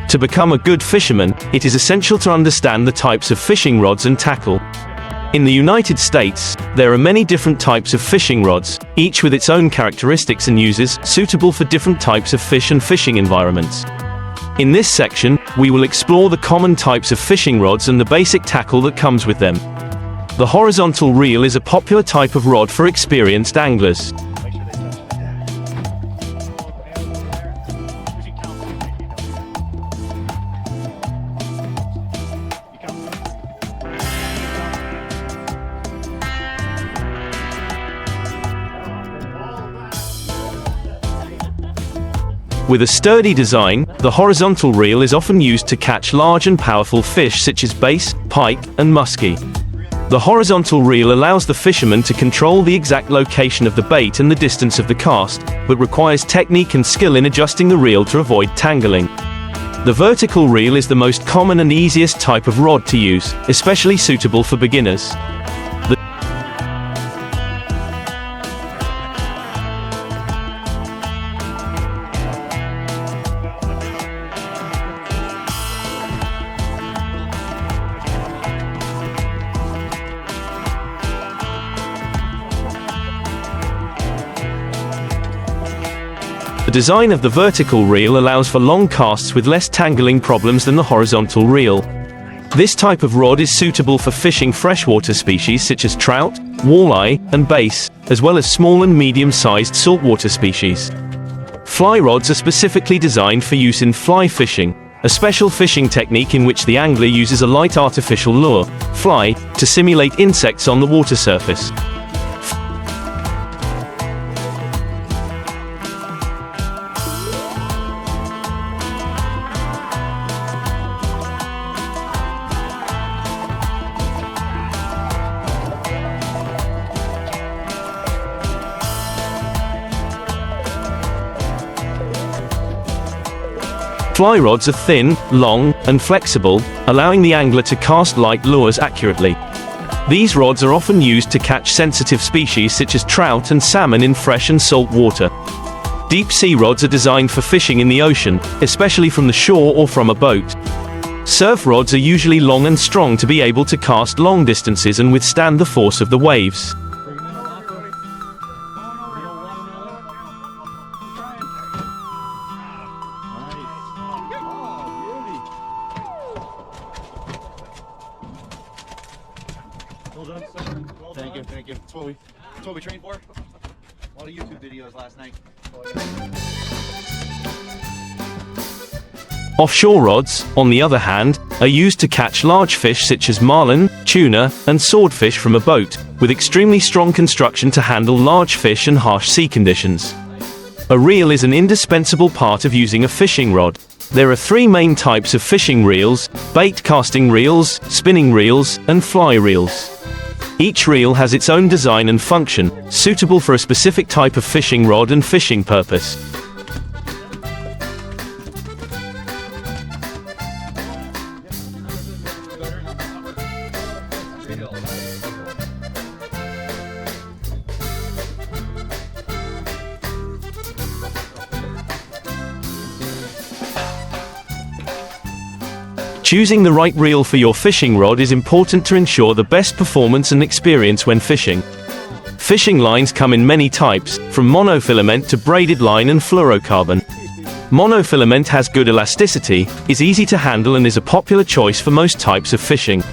To become a good fisherman, it is essential to understand the types of fishing rods and tackle. In the United States, there are many different types of fishing rods, each with its own characteristics and uses, suitable for different types of fish and fishing environments. In this section, we will explore the common types of fishing rods and the basic tackle that comes with them. The horizontal reel is a popular type of rod for experienced anglers. With a sturdy design, the horizontal reel is often used to catch large and powerful fish such as bass, pike, and muskie. The horizontal reel allows the fisherman to control the exact location of the bait and the distance of the cast, but requires technique and skill in adjusting the reel to avoid tangling. The vertical reel is the most common and easiest type of rod to use, especially suitable for beginners. The design of the vertical reel allows for long casts with less tangling problems than the horizontal reel. This type of rod is suitable for fishing freshwater species such as trout, walleye, and bass, as well as small and medium-sized saltwater species. Fly rods are specifically designed for use in fly fishing, a special fishing technique in which the angler uses a light artificial lure, fly, to simulate insects on the water surface. Fly rods are thin, long, and flexible, allowing the angler to cast light lures accurately. These rods are often used to catch sensitive species such as trout and salmon in fresh and salt water. Deep sea rods are designed for fishing in the ocean, especially from the shore or from a boat. Surf rods are usually long and strong to be able to cast long distances and withstand the force of the waves. Thank you. That's what we trained for. A lot of YouTube videos last night. Offshore rods, on the other hand, are used to catch large fish such as marlin, tuna, and swordfish from a boat, with extremely strong construction to handle large fish and harsh sea conditions. A reel is an indispensable part of using a fishing rod. There are three main types of fishing reels: bait casting reels, spinning reels, and fly reels. Each reel has its own design and function, suitable for a specific type of fishing rod and fishing purpose. Choosing the right reel for your fishing rod is important to ensure the best performance and experience when fishing. Fishing lines come in many types, from monofilament to braided line and fluorocarbon. Monofilament has good elasticity, is easy to handle, and is a popular choice for most types of fishing.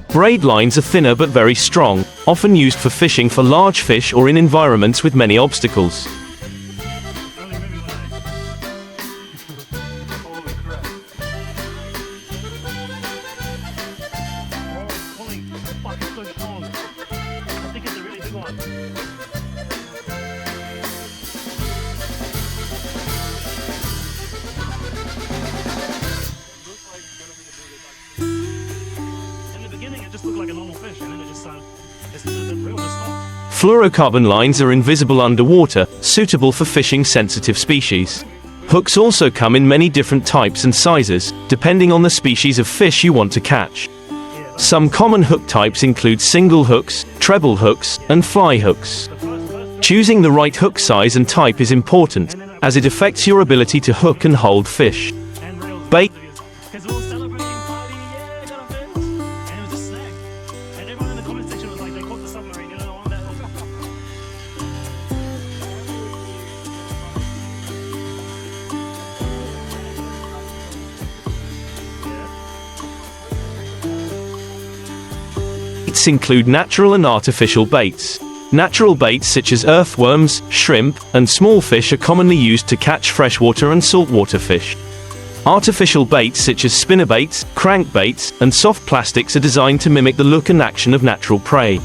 Braid lines are thinner but very strong, often used for fishing for large fish or in environments with many obstacles. Fluorocarbon lines are invisible underwater, suitable for fishing sensitive species. Hooks also come in many different types and sizes, depending on the species of fish you want to catch. Some common hook types include single hooks, treble hooks, and fly hooks. Choosing the right hook size and type is important, as it affects your ability to hook and hold fish. Baits include natural and artificial baits. Natural baits such as earthworms, shrimp, and small fish are commonly used to catch freshwater and saltwater fish. Artificial baits such as spinnerbaits, crankbaits, and soft plastics are designed to mimic the look and action of natural prey.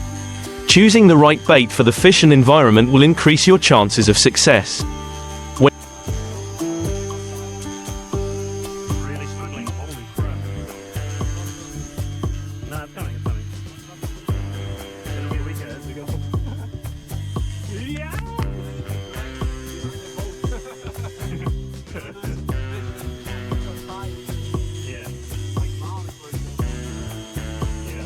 Choosing the right bait for the fish and environment will increase your chances of success. Really struggling. Holy crap. Nah, it's coming, it's coming. It's gonna be weaker as we go. Yeah! Yeah. Yeah.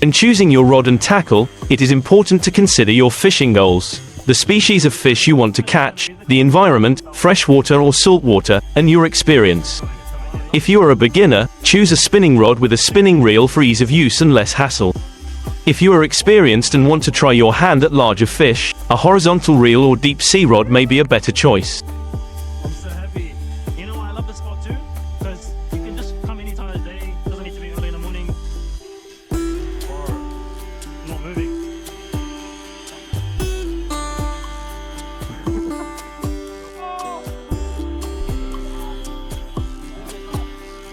When choosing your rod and tackle, it is important to consider your fishing goals, the species of fish you want to catch, the environment, freshwater or saltwater, and your experience. If you are a beginner, choose a spinning rod with a spinning reel for ease of use and less hassle. If you are experienced and want to try your hand at larger fish, a horizontal reel or deep sea rod may be a better choice. I'm so happy. You know why I love this spot too? Because you can just come any time of the day. Doesn't need to be early in the morning. Or not moving.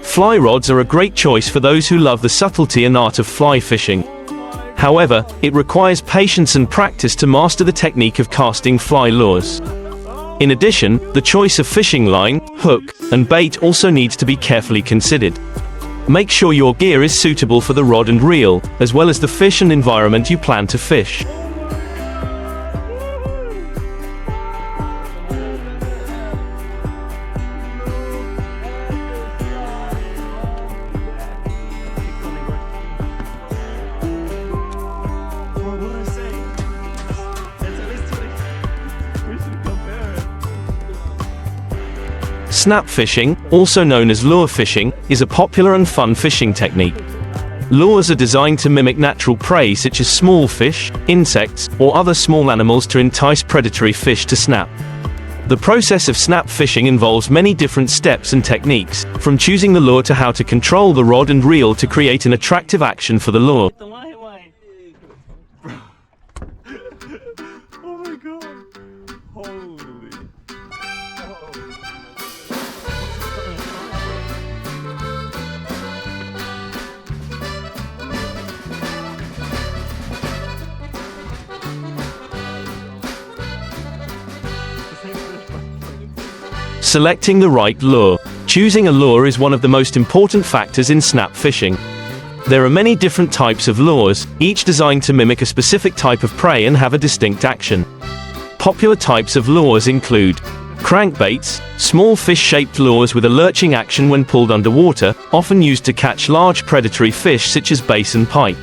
Fly rods are a great choice for those who love the subtlety and art of fly fishing. However, it requires patience and practice to master the technique of casting fly lures. In addition, the choice of fishing line, hook, and bait also needs to be carefully considered. Make sure your gear is suitable for the rod and reel, as well as the fish and environment you plan to fish. Snap fishing, also known as lure fishing, is a popular and fun fishing technique. Lures are designed to mimic natural prey such as small fish, insects, or other small animals to entice predatory fish to snap. The process of snap fishing involves many different steps and techniques, from choosing the lure to how to control the rod and reel to create an attractive action for the lure. The light way. Oh my god. Holy. Selecting the right lure. Choosing a lure is one of the most important factors in snap fishing. There are many different types of lures, each designed to mimic a specific type of prey and have a distinct action. Popular types of lures include crankbaits, small fish-shaped lures with a lurching action when pulled underwater, often used to catch large predatory fish such as bass and pike.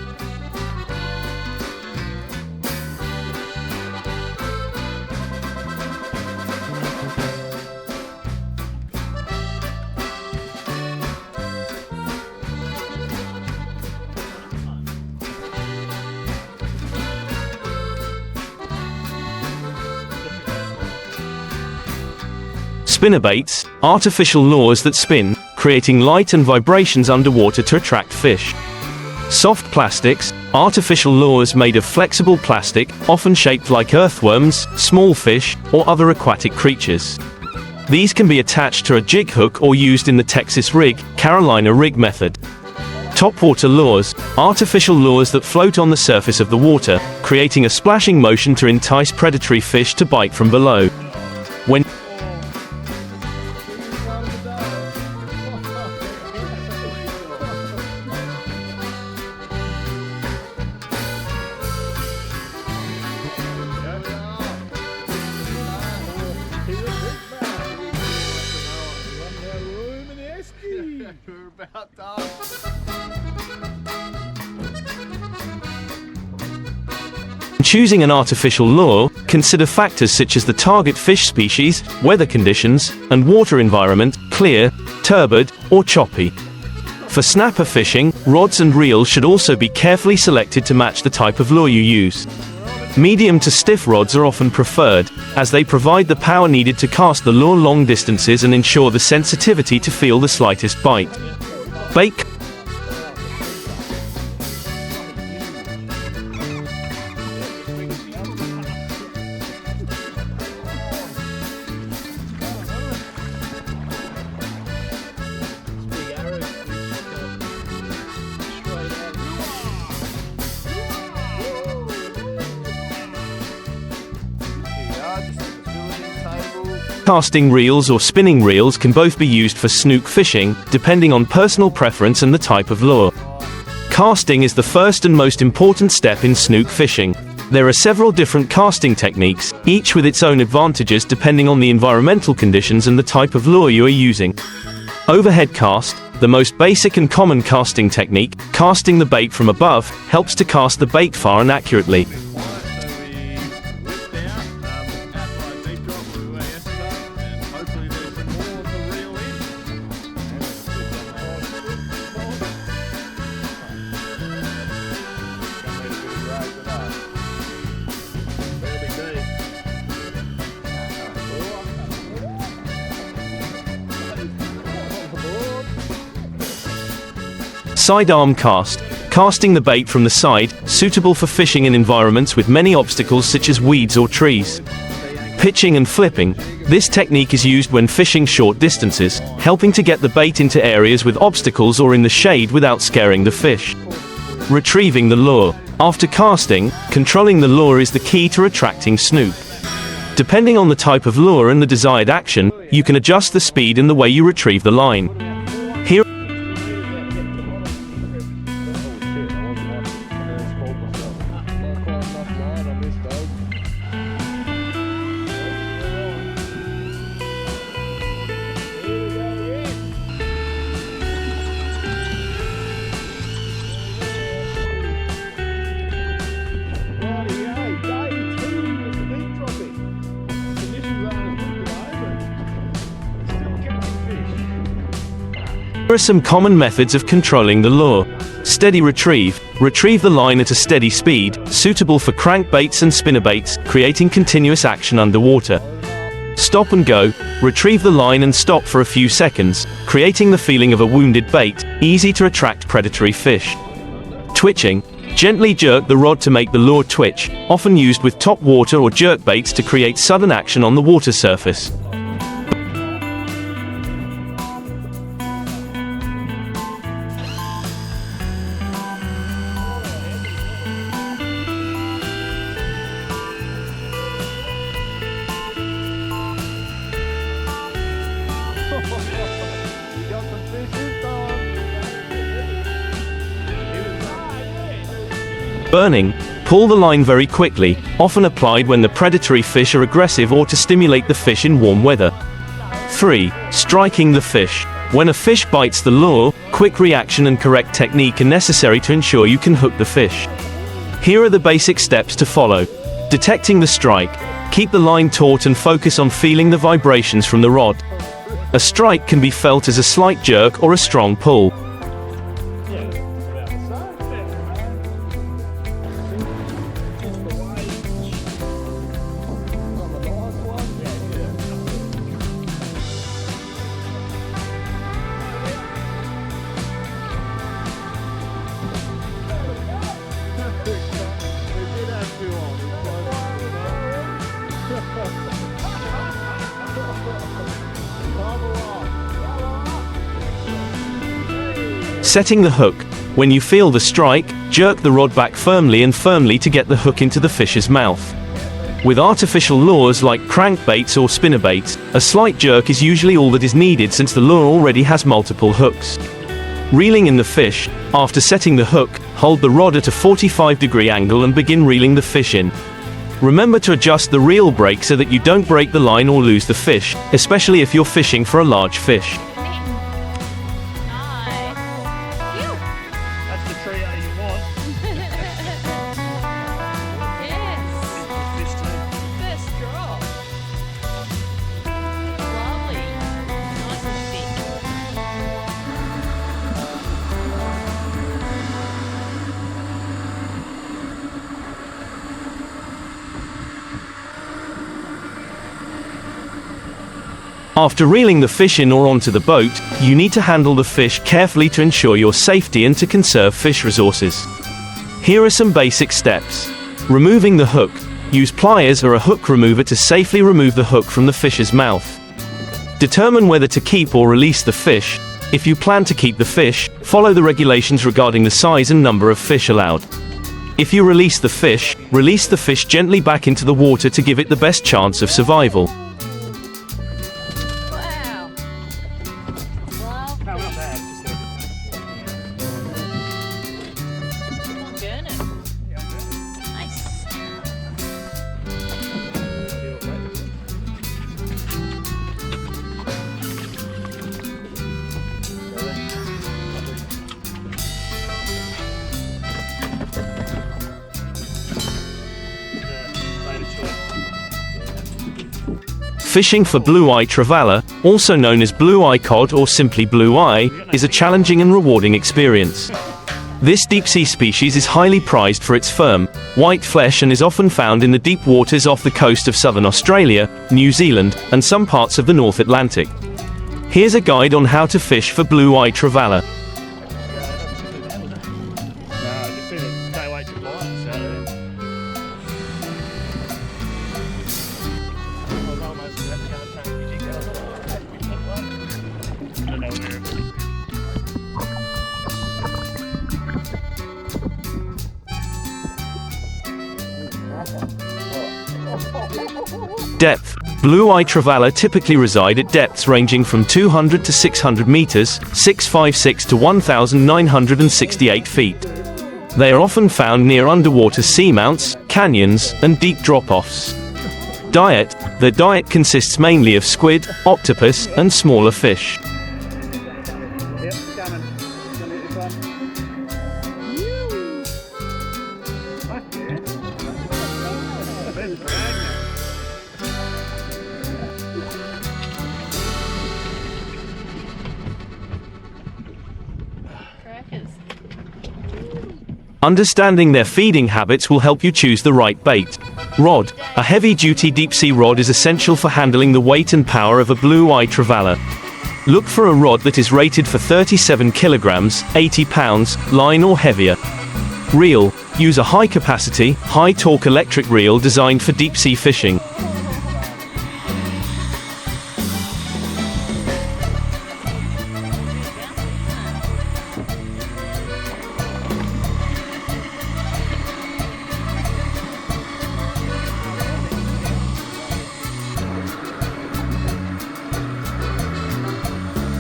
Spinnerbaits, artificial lures that spin, creating light and vibrations underwater to attract fish. Soft plastics, artificial lures made of flexible plastic, often shaped like earthworms, small fish, or other aquatic creatures. These can be attached to a jig hook or used in the Texas rig, Carolina rig method. Topwater lures, artificial lures that float on the surface of the water, creating a splashing motion to entice predatory fish to bite from below. When choosing an artificial lure, consider factors such as the target fish species, weather conditions, and water environment, clear, turbid, or choppy. For snapper fishing, rods and reels should also be carefully selected to match the type of lure you use. Medium to stiff rods are often preferred, as they provide the power needed to cast the lure long distances and ensure the sensitivity to feel the slightest bite. Bait Casting reels or spinning reels can both be used for snook fishing, depending on personal preference and the type of lure. Casting is the first and most important step in snook fishing. There are several different casting techniques, each with its own advantages depending on the environmental conditions and the type of lure you are using. Overhead cast, the most basic and common casting technique, casting the bait from above, helps to cast the bait far and accurately. Sidearm cast, casting the bait from the side, suitable for fishing in environments with many obstacles such as weeds or trees. Pitching and flipping, this technique is used when fishing short distances, helping to get the bait into areas with obstacles or in the shade without scaring the fish. Retrieving the lure, after casting, controlling the lure is the key to attracting snook. Depending on the type of lure and the desired action, you can adjust the speed and the way you retrieve the line. Here are some common methods of controlling the lure. Steady retrieve. Retrieve the line at a steady speed, suitable for crankbaits and spinnerbaits, creating continuous action underwater. Stop and go. Retrieve the line and stop for a few seconds, creating the feeling of a wounded bait, easy to attract predatory fish. Twitching. Gently jerk the rod to make the lure twitch, often used with top water or jerk baits to create sudden action on the water surface. Burning. Pull the line very quickly, often applied when the predatory fish are aggressive or to stimulate the fish in warm weather. 3. Striking the fish. When a fish bites the lure, quick reaction and correct technique are necessary to ensure you can hook the fish. Here are the basic steps to follow. Detecting the strike. Keep the line taut and focus on feeling the vibrations from the rod. A strike can be felt as a slight jerk or a strong pull. Setting the hook. When you feel the strike, jerk the rod back firmly to get the hook into the fish's mouth. With artificial lures like crankbaits or spinnerbaits, a slight jerk is usually all that is needed since the lure already has multiple hooks. Reeling in the fish. After setting the hook, hold the rod at a 45-degree angle and begin reeling the fish in. Remember to adjust the reel brake so that you don't break the line or lose the fish, especially if you're fishing for a large fish. After reeling the fish in or onto the boat, you need to handle the fish carefully to ensure your safety and to conserve fish resources. Here are some basic steps. Removing the hook. Use pliers or a hook remover to safely remove the hook from the fish's mouth. Determine whether to keep or release the fish. If you plan to keep the fish, follow the regulations regarding the size and number of fish allowed. If you release the fish gently back into the water to give it the best chance of survival. Fishing for blue-eye trevally, also known as blue-eye cod or simply blue-eye, is a challenging and rewarding experience. This deep-sea species is highly prized for its firm, white flesh and is often found in the deep waters off the coast of southern Australia, New Zealand, and some parts of the North Atlantic. Here's a guide on how to fish for blue-eye trevally. Depth. Blue-eye trevally typically reside at depths ranging from 200 to 600 meters, 656 to 1,968 feet. They are often found near underwater seamounts, canyons, and deep drop-offs. Diet. Their diet consists mainly of squid, octopus, and smaller fish. Understanding their feeding habits will help you choose the right bait. Rod. A heavy-duty deep-sea rod is essential for handling the weight and power of a blue-eye trevally. Look for a rod that is rated for 37 kilograms, 80 pounds, line or heavier. Reel. Use a high-capacity, high-torque electric reel designed for deep-sea fishing.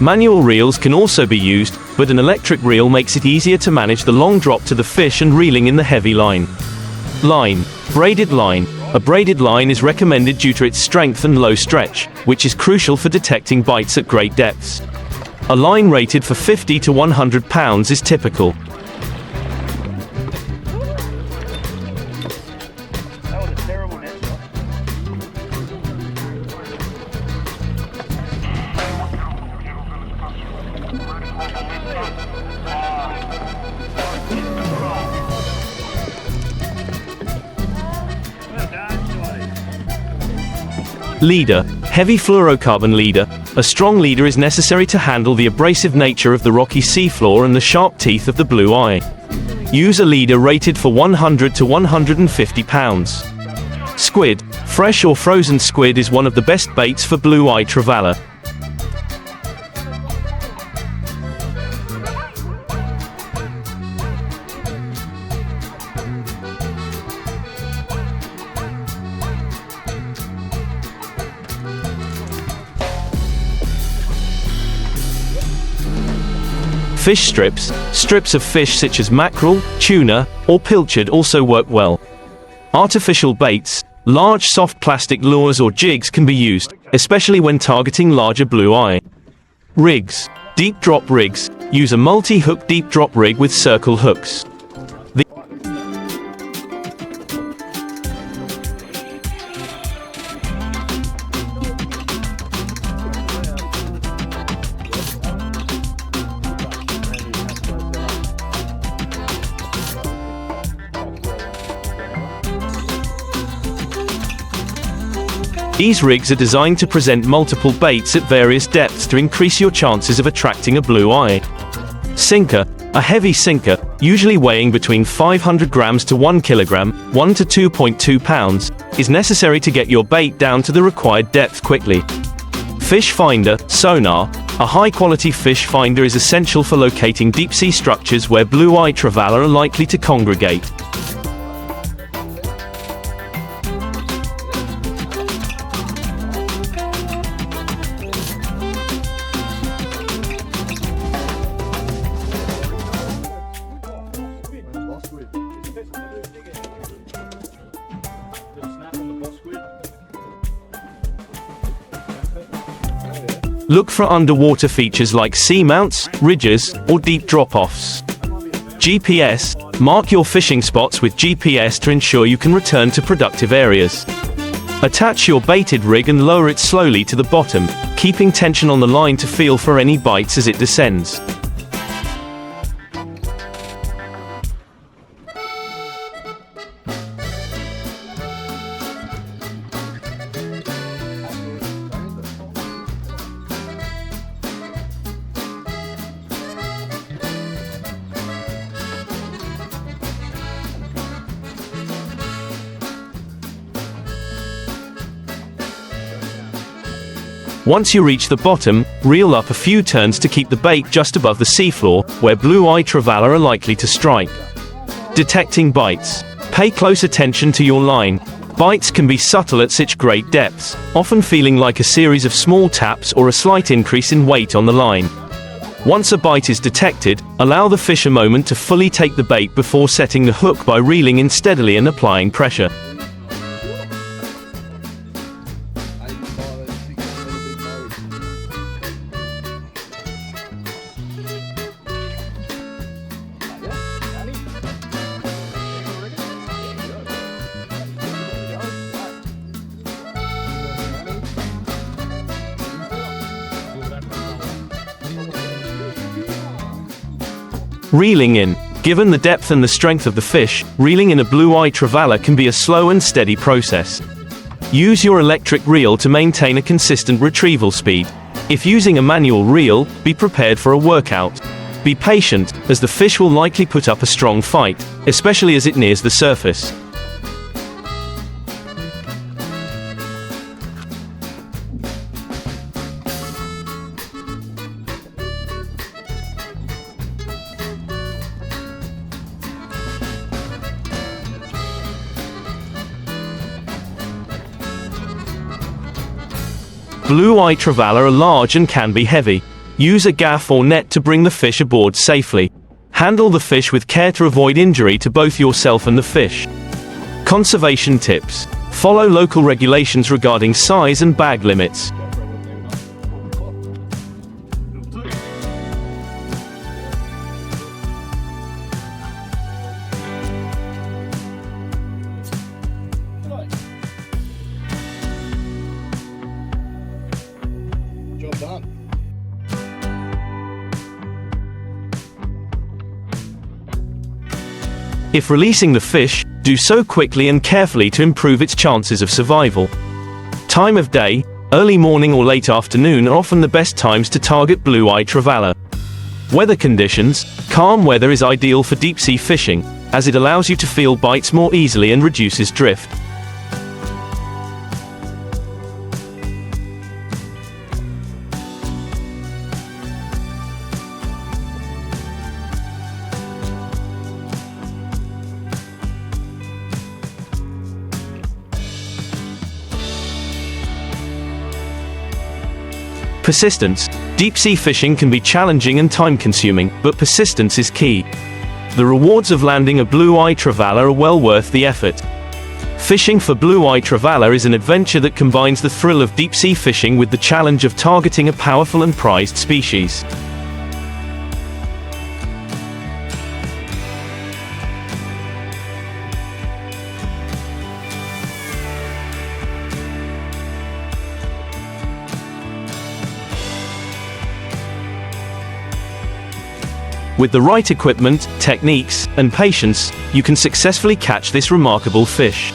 Manual reels can also be used, but an electric reel makes it easier to manage the long drop to the fish and reeling in the heavy line. Line. Braided line. A braided line is recommended due to its strength and low stretch, which is crucial for detecting bites at great depths. A line rated for 50 to 100 pounds is typical. Leader. Heavy fluorocarbon leader. A strong leader is necessary to handle the abrasive nature of the rocky seafloor and the sharp teeth of the blue eye. Use a leader rated for 100 to 150 pounds. Squid. Fresh or frozen squid is one of the best baits for blue-eye trevally. Fish strips. Strips of fish such as mackerel, tuna, or pilchard also work well. Artificial baits. Large soft plastic lures or jigs can be used, especially when targeting larger blue eye. Rigs. Deep drop rigs. Use a multi-hook deep drop rig with circle hooks. These rigs are designed to present multiple baits at various depths to increase your chances of attracting a blue eye. Sinker. A heavy sinker, usually weighing between 500 grams to 1 kilogram, 1 to 2.2 pounds, is necessary to get your bait down to the required depth quickly. Fish finder, sonar. A high-quality fish finder is essential for locating deep-sea structures where blue-eye trevally are likely to congregate. Look for underwater features like seamounts, ridges, or deep drop-offs. GPS. Mark your fishing spots with GPS to ensure you can return to productive areas. Attach your baited rig and lower it slowly to the bottom, keeping tension on the line to feel for any bites as it descends. Once you reach the bottom, reel up a few turns to keep the bait just above the seafloor, where blue-eye trevally are likely to strike. Detecting bites. Pay close attention to your line. Bites can be subtle at such great depths, often feeling like a series of small taps or a slight increase in weight on the line. Once a bite is detected, allow the fish a moment to fully take the bait before setting the hook by reeling in steadily and applying pressure. Reeling in. Given the depth and the strength of the fish, reeling in a blue-eye trevally can be a slow and steady process. Use your electric reel to maintain a consistent retrieval speed. If using a manual reel, be prepared for a workout. Be patient, as the fish will likely put up a strong fight, especially as it nears the surface. Blue-eye trevally are large and can be heavy. Use a gaff or net to bring the fish aboard safely. Handle the fish with care to avoid injury to both yourself and the fish. Conservation tips. Follow local regulations regarding size and bag limits. Job done. If releasing the fish, do so quickly and carefully to improve its chances of survival. Time of day, early morning or late afternoon are often the best times to target blue-eye trevally. Weather conditions. Calm weather is ideal for deep-sea fishing, as it allows you to feel bites more easily and reduces drift. Persistence. Deep-sea fishing can be challenging and time-consuming, but persistence is key. The rewards of landing a blue-eye trevally are well worth the effort. Fishing for blue-eye trevally is an adventure that combines the thrill of deep-sea fishing with the challenge of targeting a powerful and prized species. With the right equipment, techniques, and patience, you can successfully catch this remarkable fish.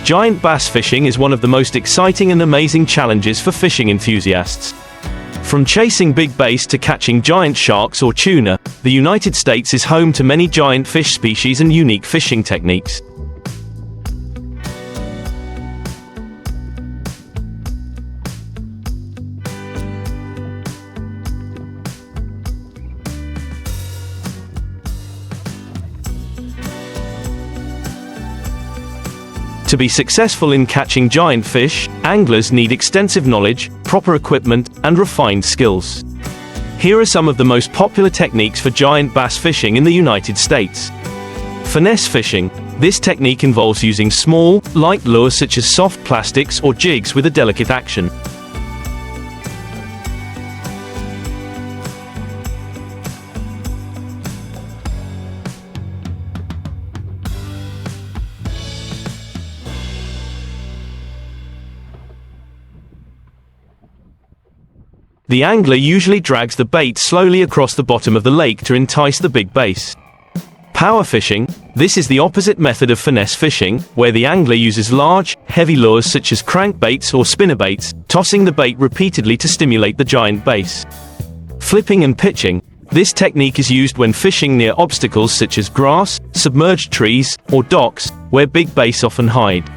Giant bass fishing is one of the most exciting and amazing challenges for fishing enthusiasts. From chasing big bass to catching giant sharks or tuna, the United States is home to many giant fish species and unique fishing techniques. To be successful in catching giant fish, anglers need extensive knowledge, proper equipment, and refined skills. Here are some of the most popular techniques for giant bass fishing in the United States. Finesse fishing. This technique involves using small, light lures such as soft plastics or jigs with a delicate action. The angler usually drags the bait slowly across the bottom of the lake to entice the big bass. Power fishing. This is the opposite method of finesse fishing, where the angler uses large, heavy lures such as crankbaits or spinnerbaits, tossing the bait repeatedly to stimulate the giant bass. Flipping and pitching. This technique is used when fishing near obstacles such as grass, submerged trees, or docks, where big bass often hide.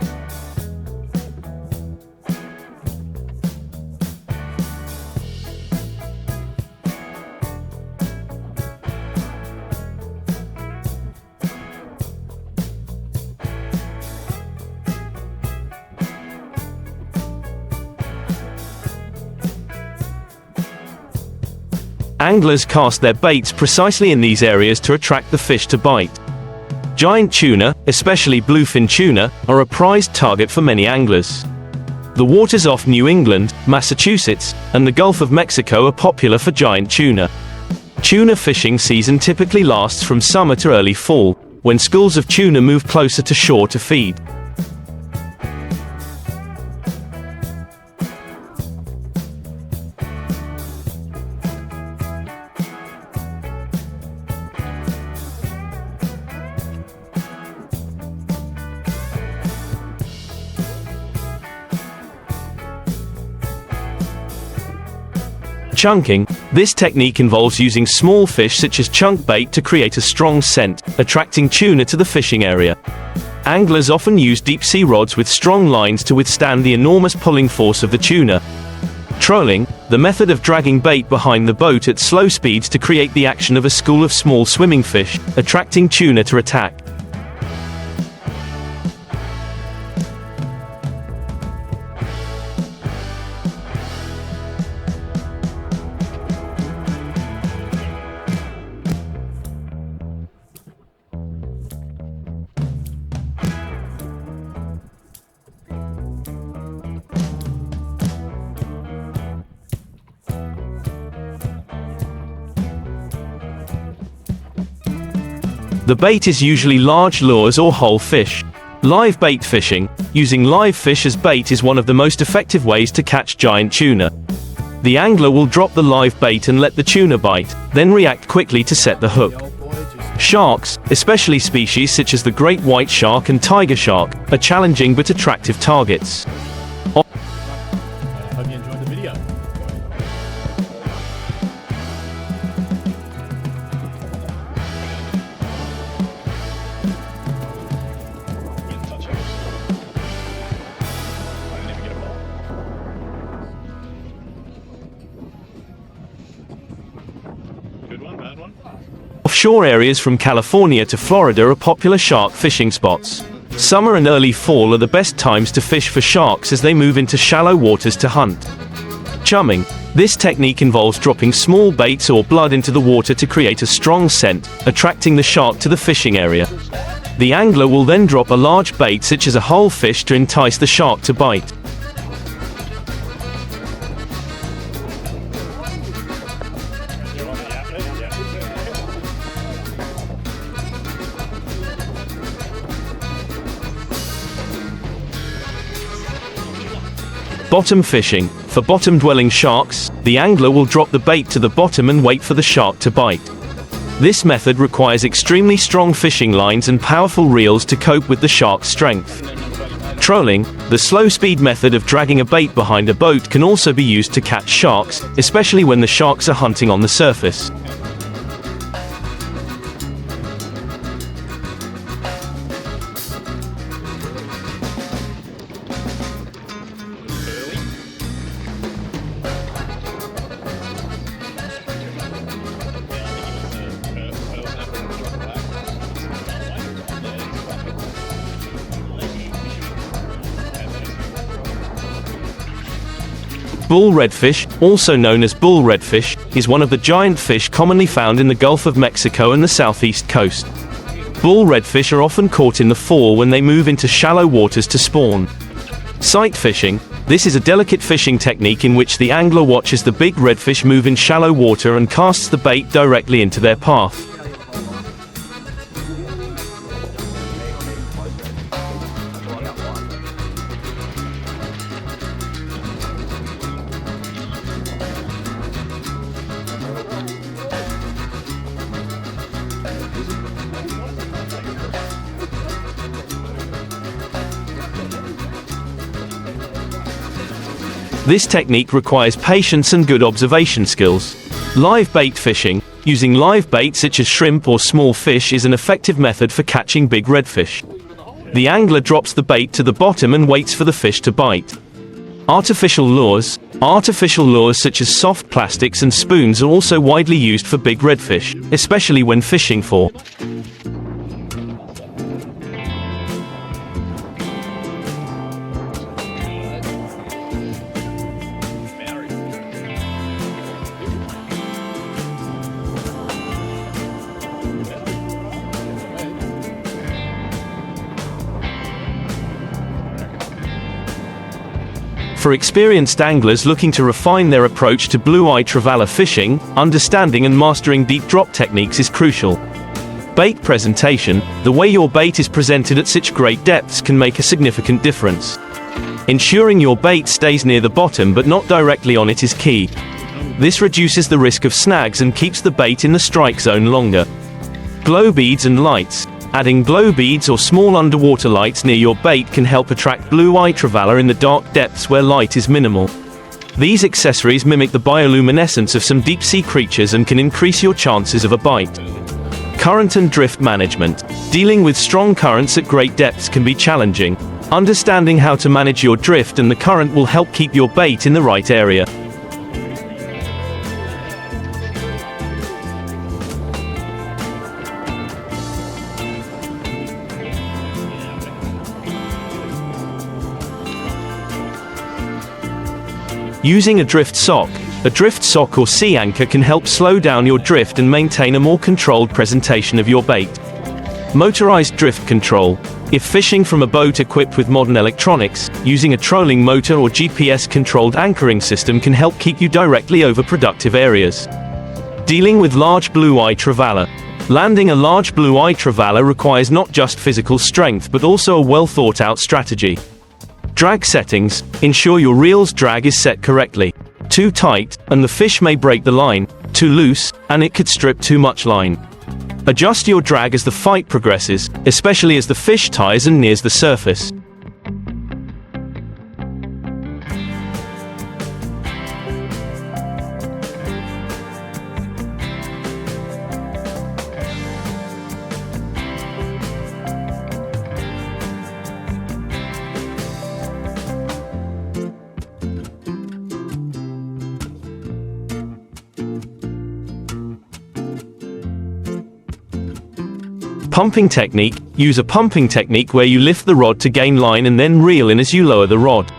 Anglers cast their baits precisely in these areas to attract the fish to bite. Giant tuna, especially bluefin tuna, are a prized target for many anglers. The waters off New England, Massachusetts, and the Gulf of Mexico are popular for giant tuna. Tuna fishing season typically lasts from summer to early fall, when schools of tuna move closer to shore to feed. Chunking. This technique involves using small fish such as chunk bait to create a strong scent, attracting tuna to the fishing area. Anglers often use deep-sea rods with strong lines to withstand the enormous pulling force of the tuna. Trolling. The method of dragging bait behind the boat at slow speeds to create the action of a school of small swimming fish, attracting tuna to attack. The bait is usually large lures or whole fish. Live bait fishing. Using live fish as bait is one of the most effective ways to catch giant tuna. The angler will drop the live bait and let the tuna bite, then react quickly to set the hook. Sharks, especially species such as the great white shark and tiger shark, are challenging but attractive targets. Hope you enjoyed the video. Good one, bad one. Offshore areas from California to Florida are popular shark fishing spots. Summer and early fall are the best times to fish for sharks as they move into shallow waters to hunt. Chumming. This technique involves dropping small baits or blood into the water to create a strong scent, attracting the shark to the fishing area. The angler will then drop a large bait such as a whole fish to entice the shark to bite. Bottom fishing. For bottom-dwelling sharks, the angler will drop the bait to the bottom and wait for the shark to bite. This method requires extremely strong fishing lines and powerful reels to cope with the shark's strength. Trolling. The slow-speed method of dragging a bait behind a boat can also be used to catch sharks, especially when the sharks are hunting on the surface. Bull redfish, also known as bull redfish, is one of the giant fish commonly found in the Gulf of Mexico and the southeast coast. Bull redfish are often caught in the fall when they move into shallow waters to spawn. Sight fishing. This is a delicate fishing technique in which the angler watches the big redfish move in shallow water and casts the bait directly into their path. This technique requires patience and good observation skills. Live bait fishing. Using live bait such as shrimp or small fish is an effective method for catching big redfish. The angler drops the bait to the bottom and waits for the fish to bite. Artificial lures. Artificial lures such as soft plastics and spoons are also widely used for big redfish, especially when fishing for For experienced anglers looking to refine their approach to blue-eye trevally fishing, understanding and mastering deep drop techniques is crucial. Bait presentation. The way your bait is presented at such great depths can make a significant difference. Ensuring your bait stays near the bottom but not directly on it is key. This reduces the risk of snags and keeps the bait in the strike zone longer. Glow beads and lights. Adding glow beads or small underwater lights near your bait can help attract blue-eye trevally in the dark depths where light is minimal. These accessories mimic the bioluminescence of some deep-sea creatures and can increase your chances of a bite. Current and drift management. Dealing with strong currents at great depths can be challenging. Understanding how to manage your drift and the current will help keep your bait in the right area. Using a drift sock. A drift sock or sea anchor can help slow down your drift and maintain a more controlled presentation of your bait. Motorized drift control. If fishing from a boat equipped with modern electronics, using a trolling motor or GPS-controlled anchoring system can help keep you directly over productive areas. Dealing with large blue-eye trevally. Landing a large blue-eye trevally requires not just physical strength but also a well-thought-out strategy. Drag settings. Ensure your reel's drag is set correctly. Too tight, and the fish may break the line. Too loose, and it could strip too much line. Adjust your drag as the fight progresses, especially as the fish tires and nears the surface. Pumping technique. Use a pumping technique where you lift the rod to gain line and then reel in as you lower the rod.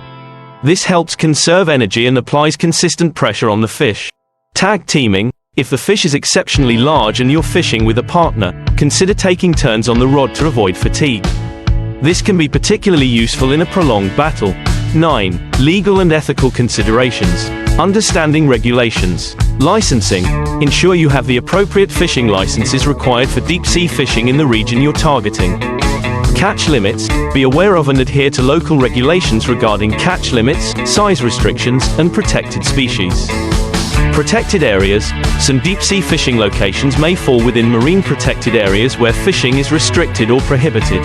This helps conserve energy and applies consistent pressure on the fish. Tag teaming. If the fish is exceptionally large and you're fishing with a partner, consider taking turns on the rod to avoid fatigue. This can be particularly useful in a prolonged battle. 9. Legal and ethical considerations. Understanding regulations. Licensing. Ensure you have the appropriate fishing licenses required for deep-sea fishing in the region you're targeting. Catch limits. Be aware of and adhere to local regulations regarding catch limits, size restrictions, and protected species. Protected areas. Some deep-sea fishing locations may fall within marine protected areas where fishing is restricted or prohibited.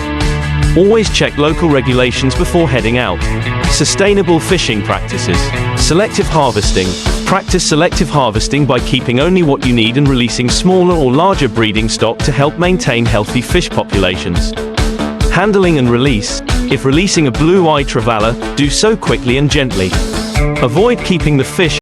Always check local regulations before heading out. Sustainable fishing practices. Selective harvesting. Practice selective harvesting by keeping only what you need and releasing smaller or larger breeding stock to help maintain healthy fish populations. Handling and release. If releasing a blue-eye trevally, do so quickly and gently. Avoid keeping the fish